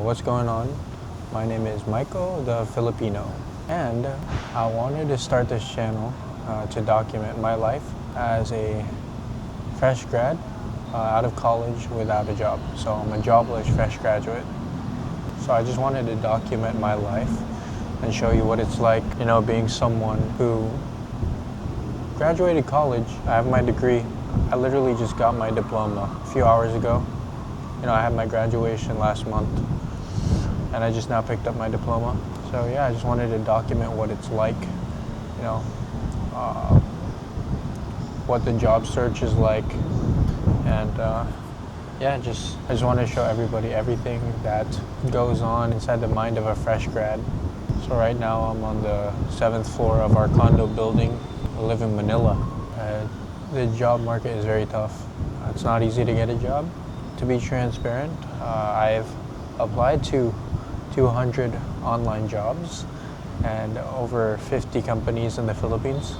What's going on? My name is Micho the Filipino, and I wanted to start this channel to document my life as a fresh grad out of college without a job. So I'm a jobless fresh graduate. So I just wanted to document my life and show you what it's like, being someone who graduated college. I have my degree. I literally just got my diploma a few hours ago. I had my graduation last month, and I just now picked up my diploma. So yeah, I just wanted to document what it's like, what the job search is like, and I just want to show everybody everything that goes on inside the mind of a fresh grad. So right now I'm on the 7th floor of our condo building. I live in Manila. The job market is very tough. It's not easy to get a job. To be transparent, I've applied to 200 online jobs and over 50 companies in the Philippines.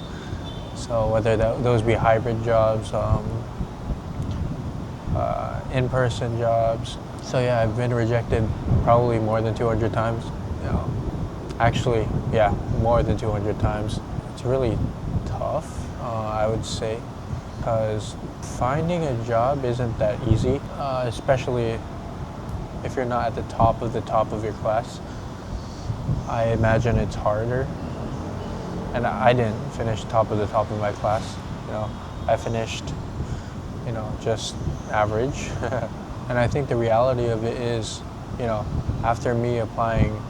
So whether those be hybrid jobs, in-person jobs. So yeah, I've been rejected probably more than 200 times. Actually, yeah, more than 200 times. It's really tough, I would say, because finding a job isn't that easy, especially if you're not at the top of your class. I imagine it's harder. And I didn't finish top of my class. I finished, just average. And I think the reality of it is, after me applying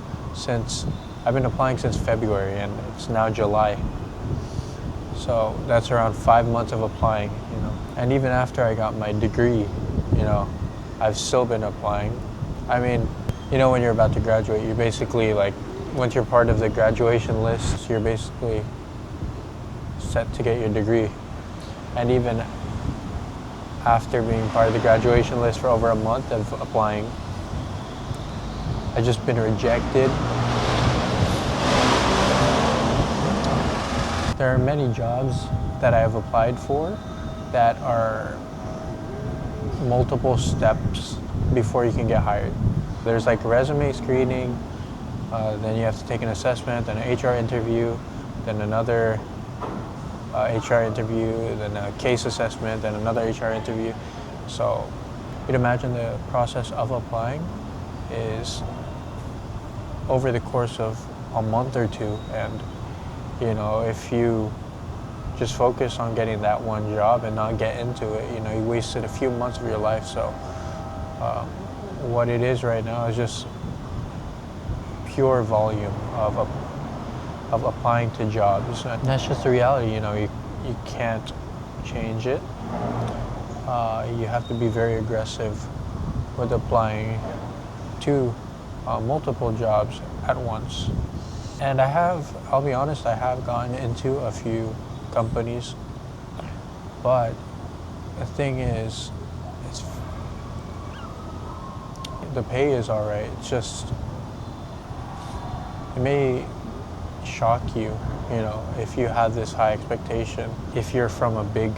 I've been applying since February, and it's now July. So that's around 5 months of applying, And even after I got my degree, I've still been applying. I mean, when you're about to graduate, you're basically once you're part of the graduation list, you're basically set to get your degree. And even after being part of the graduation list for over a month of applying, I've just been rejected. There are many jobs that I have applied for that are multiple steps before you can get hired. There's resume screening, then you have to take an assessment, then an HR interview, then another HR interview, then a case assessment, then another HR interview. So you'd imagine the process of applying is over the course of a month or two, and if you just focus on getting that one job and not get into it, you wasted a few months of your life. So what it is right now is just pure volume of applying to jobs. And that's just the reality. You can't change it. You have to be very aggressive with applying to multiple jobs at once. And I'll be honest, I have gotten into a few companies, but the thing is, the pay is all right. It's just, it may shock you, if you have this high expectation. If you're from a big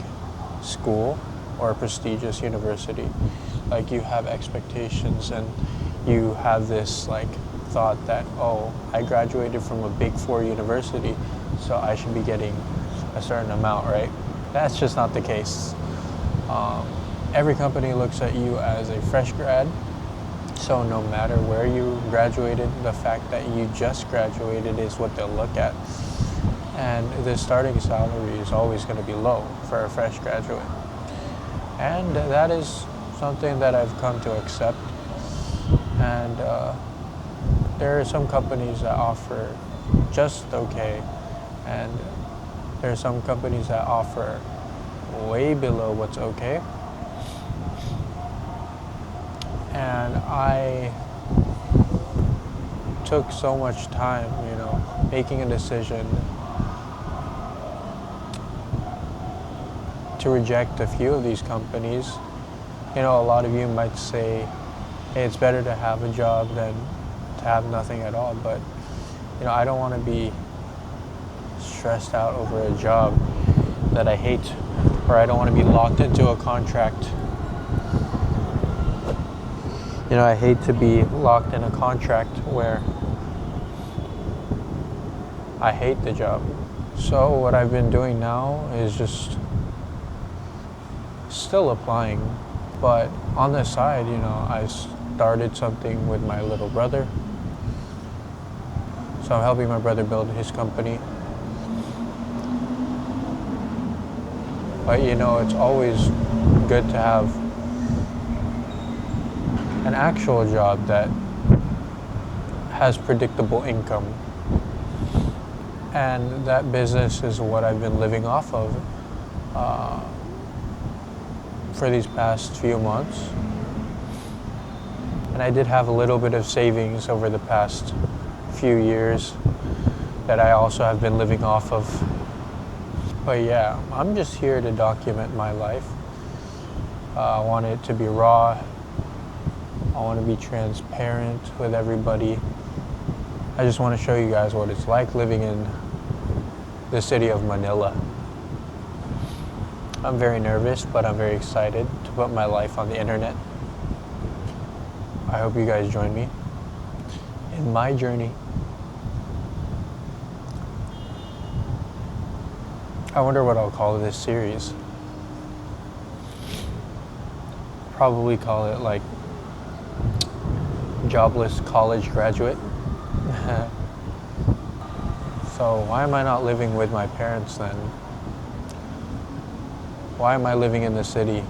school or a prestigious university, you have expectations and you have this thought that, oh, I graduated from a big 4 university, so I should be getting a certain amount, right? That's just not the case. Every company looks at you as a fresh grad, so no matter where you graduated, the fact that you just graduated is what they'll look at. And the starting salary is always going to be low for a fresh graduate. And that is something that I've come to accept. And there are some companies that offer just okay, and there are some companies that offer way below what's okay. And I took so much time, making a decision to reject a few of these companies. A lot of you might say, hey, it's better to have a job than to have nothing at all, but I don't want to be stressed out over a job that I hate, or I don't want to be locked into a contract You know, I hate to be locked in a contract where I hate the job. So what I've been doing now is just still applying, but on the side, you know, I started something with my little brother. So I'm helping my brother build his company. But you know, it's always good to have an actual job that has predictable income. And that business is what I've been living off of for these past few months. And I did have a little bit of savings over the past few years that I also have been living off of. But yeah, I'm just here to document my life. I want it to be raw. I want to be transparent with everybody. I just want to show you guys what it's like living in the city of Manila. I'm very nervous, but I'm very excited to put my life on the internet. I hope you guys join me in my journey. I wonder what I'll call this series. Probably call it like Jobless College Graduate. So why am I not living with my parents then? Why am I living in the city?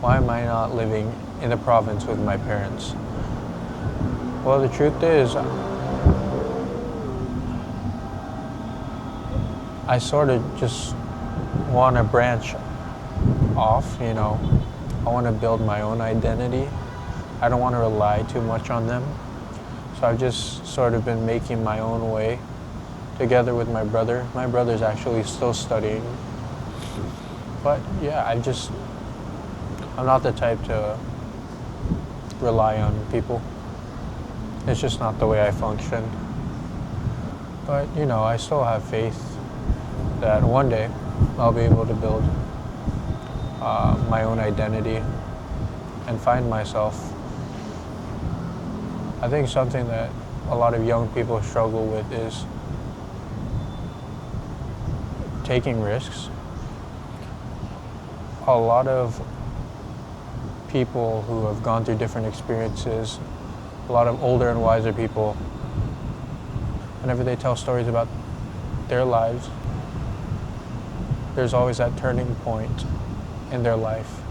Why am I not living in the province with my parents? Well, the truth is, I sort of just want to branch off, you know. I want to build my own identity. I don't want to rely too much on them. So I've just sort of been making my own way together with my brother. My brother's actually still studying. But yeah, I'm not the type to rely on people. It's just not the way I function. But you know, I still have faith that one day I'll be able to build my own identity and find myself. I think something that a lot of young people struggle with is taking risks. A lot of people who have gone through different experiences, a lot of older and wiser people, whenever they tell stories about their lives, there's always that turning point in their life.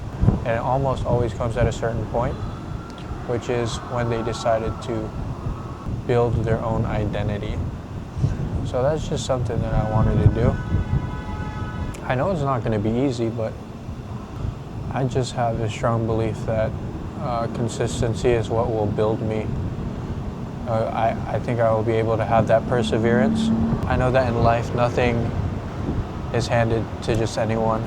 And it almost always comes at a certain point, which is when they decided to build their own identity. So that's just something that I wanted to do. I know it's not going to be easy, but I just have a strong belief that consistency is what will build me. I think I will be able to have that perseverance. I know that in life, nothing is handed to just anyone.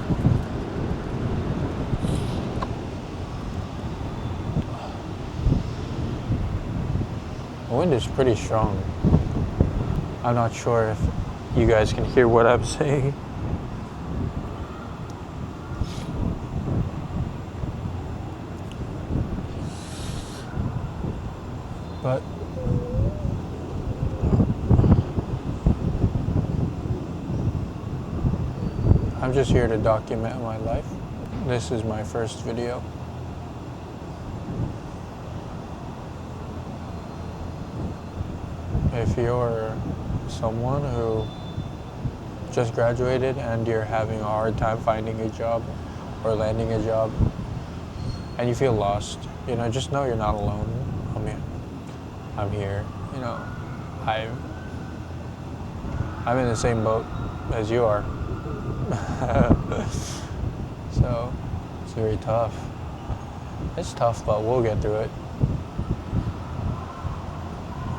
The wind is pretty strong. I'm not sure if you guys can hear what I'm saying. But I'm just here to document my life. This is my first video. If you're someone who just graduated and you're having a hard time finding a job or landing a job and you feel lost, you know, just know you're not alone. I'm here. You know, I'm in the same boat as you are. So it's very tough. It's tough, but we'll get through it.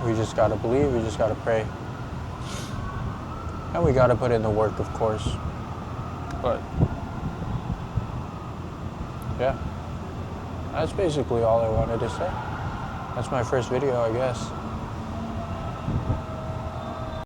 We just gotta believe, we just gotta pray. And we gotta put in the work, of course. But yeah, that's basically all I wanted to say. That's my first video, I guess.